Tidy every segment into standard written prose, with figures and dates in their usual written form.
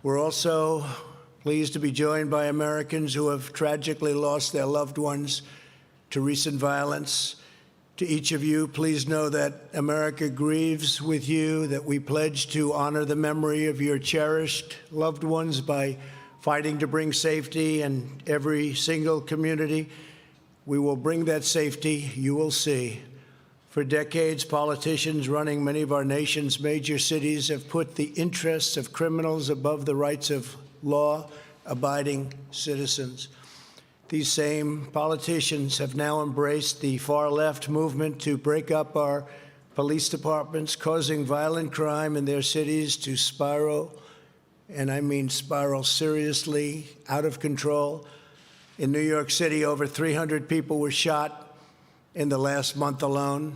We're also pleased to be joined by Americans who have tragically lost their loved ones to recent violence. To each of you, please know that America grieves with you, that we pledge to honor the memory of your cherished loved ones by fighting to bring safety in every single community. We will bring that safety, you will see. For decades, politicians running many of our nation's major cities have put the interests of criminals above the rights of law-abiding citizens. These same politicians have now embraced the far-left movement to break up our police departments, causing violent crime in their cities to spiral, and I mean spiral seriously, out of control. In New York City, over 300 people were shot in the last month alone,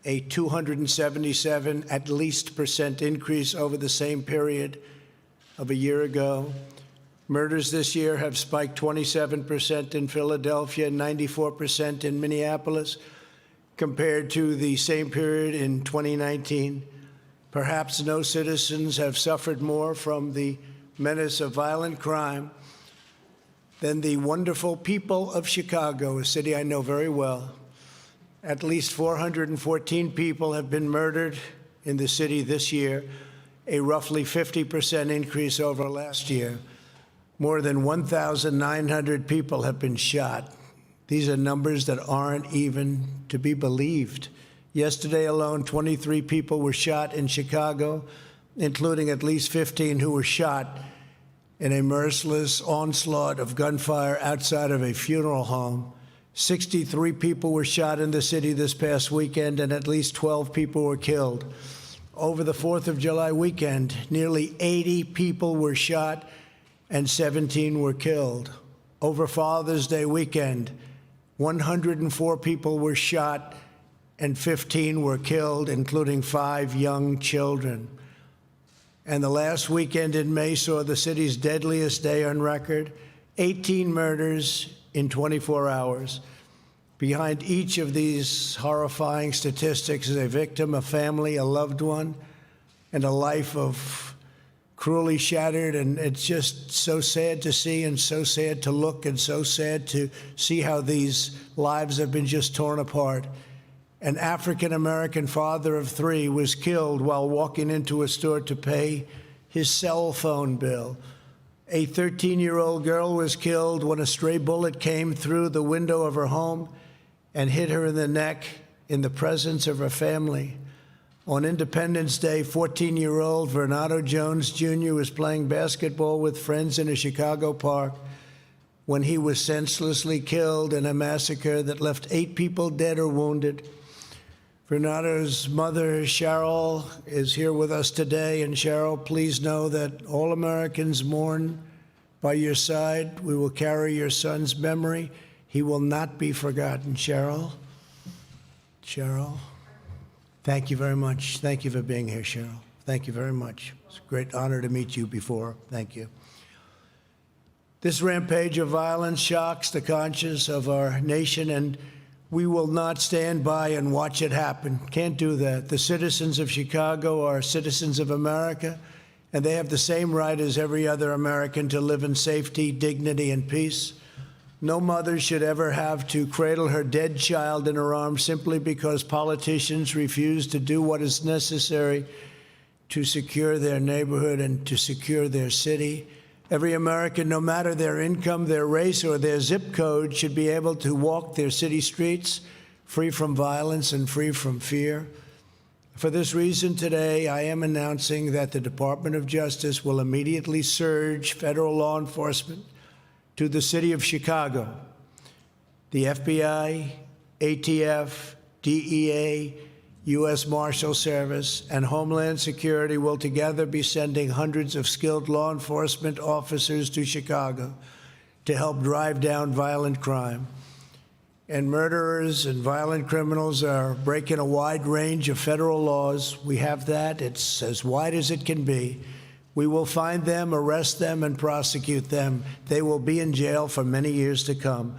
a 277 at least % increase over the same period of a year ago. Murders this year have spiked 27% in Philadelphia, 94% in Minneapolis, compared to the same period in 2019. Perhaps no citizens have suffered more from the menace of violent crime than the wonderful people of Chicago, a city I know very well. At least 414 people have been murdered in the city this year, a roughly 50% increase over last year. More than 1,900 people have been shot. These are numbers that aren't even to be believed. Yesterday alone, 23 people were shot in Chicago, including at least 15 who were shot in a merciless onslaught of gunfire outside of a funeral home. 63 people were shot in the city this past weekend, and at least 12 people were killed. Over the 4th of July weekend, nearly 80 people were shot and 17 were killed. Over Father's Day weekend, 104 people were shot and 15 were killed, including 5 young children. And the last weekend in May saw the city's deadliest day on record, 18 murders in 24 hours. Behind each of these horrifying statistics is a victim, a family, a loved one, and a life of cruelly shattered. And it's just so sad to see and so sad to look and so sad to see how these lives have been just torn apart. An African-American father of 3 was killed while walking into a store to pay his cell phone bill. A 13-year-old girl was killed when a stray bullet came through the window of her home and hit her in the neck in the presence of her family. On Independence Day, 14-year-old Vernado Jones Jr. was playing basketball with friends in a Chicago park when he was senselessly killed in a massacre that left 8 people dead or wounded. Vernado's mother, Cheryl, is here with us today. And Cheryl, please know that all Americans mourn by your side. We will carry your son's memory. He will not be forgotten. Cheryl, thank you very much. Thank you for being here, Cheryl. Thank you very much. It's a great honor to meet you before. Thank you. This rampage of violence shocks the conscience of our nation, and we will not stand by and watch it happen. Can't do that. The citizens of Chicago are citizens of America, and they have the same right as every other American to live in safety, dignity, and peace. No mother should ever have to cradle her dead child in her arms simply because politicians refuse to do what is necessary to secure their neighborhood and to secure their city. Every American, no matter their income, their race, or their zip code, should be able to walk their city streets free from violence and free from fear. For this reason, today, I am announcing that the Department of Justice will immediately surge federal law enforcement to the city of Chicago. The FBI, ATF, DEA, U.S. Marshal Service, and Homeland Security will together be sending hundreds of skilled law enforcement officers to Chicago to help drive down violent crime. And murderers and violent criminals are breaking a wide range of federal laws. We have that. It's as wide as it can be. We will find them, arrest them, and prosecute them. They will be in jail for many years to come.